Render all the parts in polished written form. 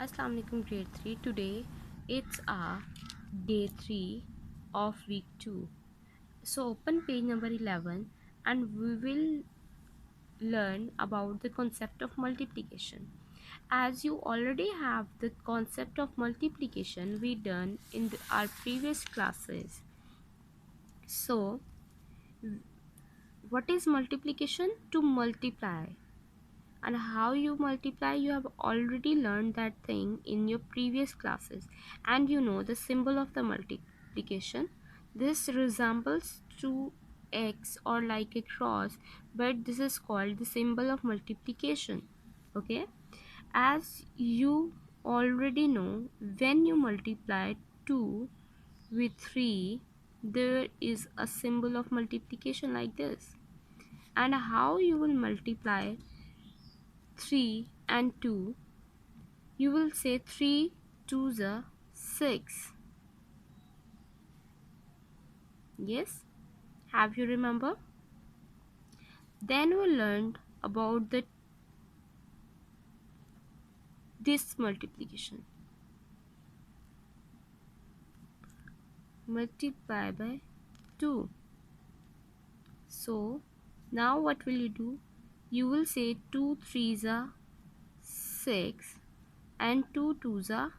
Assalamu alaikum grade 3. Today it's day 3 of week 2. So open page number 11 and we will learn about the concept of multiplication. As you already have the concept of multiplication we done in our previous classes. So what is multiplication? To multiply. And how you multiply, you have already learned that thing in your previous classes, and you know the symbol of the multiplication. This resembles to x or like a cross, but this is called the symbol of multiplication. Okay, as you already know, when you multiply 2 with 3, there is a symbol of multiplication like this. And how you will multiply 3 and 2, you will say 3 2s are 6. Yes, have you remember? Then we learned about this multiplication. Multiply by 2. So now what will you do? You will say 2 3s are 6 and 2 2s are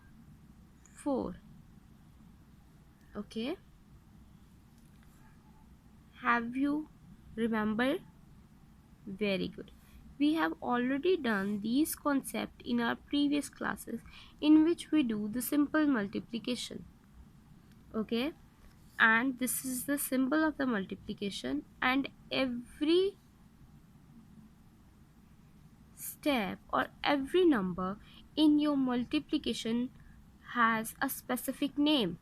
4. Okay, have you remembered? Very good. We have already done these concepts in our previous classes in which we do the simple multiplication. Okay, and this is the symbol of the multiplication, and every step or every number in your multiplication has a specific name.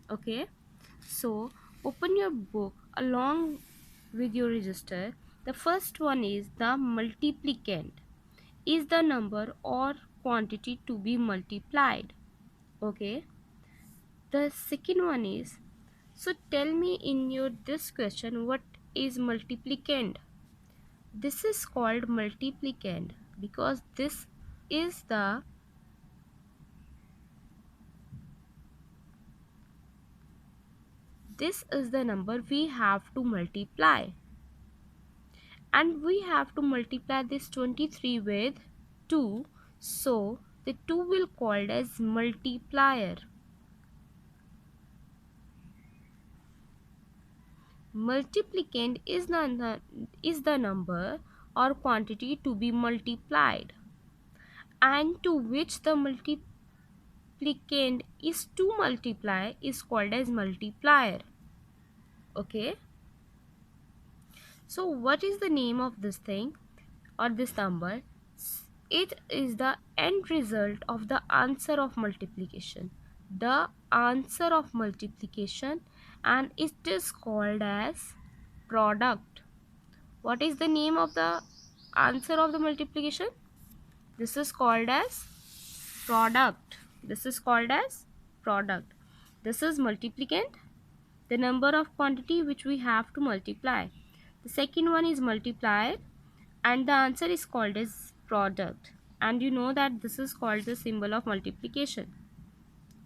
Okay, so open your book along with your register. The first one is the multiplicand, is the number or quantity to be multiplied. Okay, the second one is, so tell me in your this question, what is multiplicand? This is called multiplicand because is the this is the number we have to multiply, and we have to multiply this 23 with 2, so the 2 will called as multiplier. Multiplicand is the number or quantity to be multiplied, and to which the multiplicand is to multiply is called as multiplier. Okay, so what is the name of this thing or this number? It is the end result of the answer of multiplication, the answer of multiplication, and it is called as product. What is the name of the answer of the multiplication? This is called as product. This is called as product. This is multiplicand, the number of quantity which we have to multiply. The second one is multiplier, and the answer is called as product. And you know that this is called the symbol of multiplication.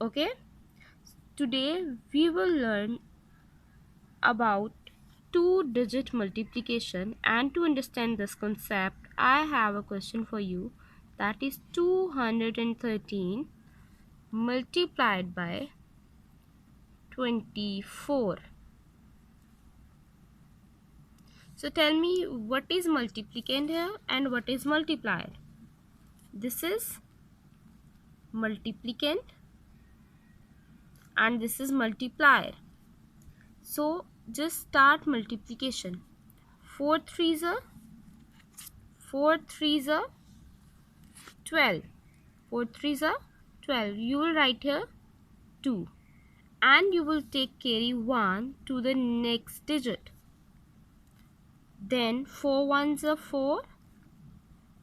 Okay, today we will learn about two-digit multiplication, and to understand this concept I have a question for you, that is 213 multiplied by 24. So tell me, what is multiplicand here and what is multiplier? This is multiplicand and this is multiplier. So just start multiplication. 4 3s are 12. 4 3s are 12. You will write here 2, and you will take carry 1 to the next digit. Then 4 1s are 4,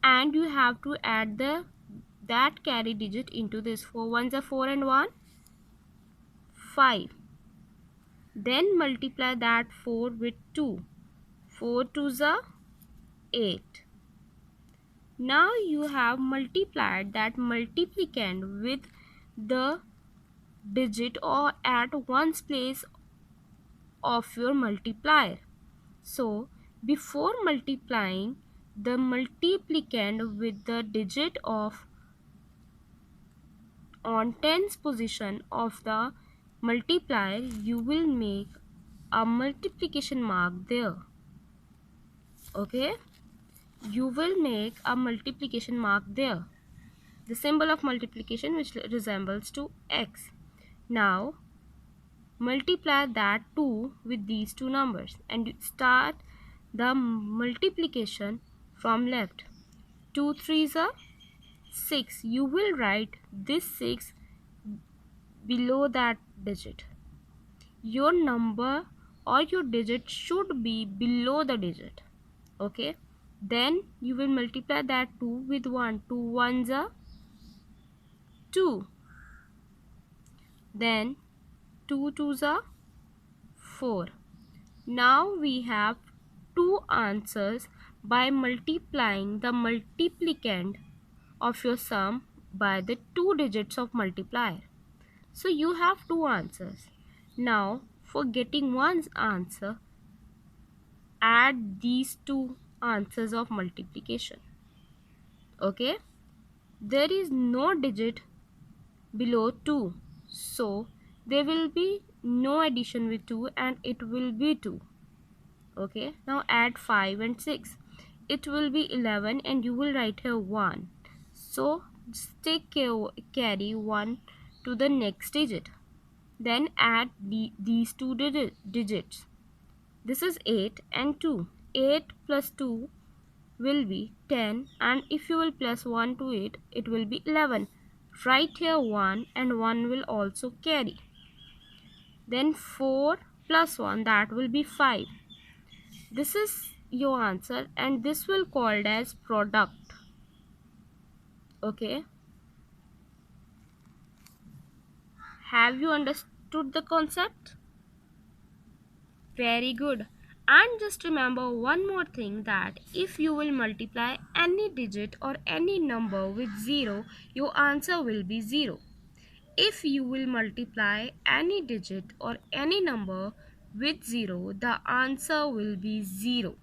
and you have to add that carry digit into this. 4 1s are 4 and 1 5. Then multiply that 4 with 2. 4 2s are 8. Now you have multiplied that multiplicand with the digit or at one's place of your multiplier. So before multiplying the multiplicand with the digit of on tens position of the multiplier, you will make a multiplication mark there. Okay, you will make a multiplication mark there, the symbol of multiplication which resembles to x. Now multiply that 2 with these two numbers and start the multiplication from left. 2 3s are 6. You will write this 6 below that digit. Your number or your digit should be below the digit. Okay, then you will multiply that 2 with 1. 2 ones are 2. Then 2 twos are 4. Now we have two answers by multiplying the multiplicand of your sum by the two digits of multiplier. So you have two answers. Now for getting one answer, add these two answers of multiplication. Okay, there is no digit below 2, so there will be no addition with 2 and it will be 2. Okay, now add 5 and 6, it will be 11 and you will write here 1. So take carry 1 to the next digit, then add these two digits. This is 8 and 2. 8 plus 2 will be 10, and if you will plus 1 to it, it will be 11. Write here 1 and 1 will also carry. Then 4 plus 1, that will be 5. This is your answer and this will called as product. Okay, have you understood the concept? Very good. And just remember one more thing, that if you will multiply any digit or any number with 0, your answer will be 0. If you will multiply any digit or any number with 0, the answer will be 0.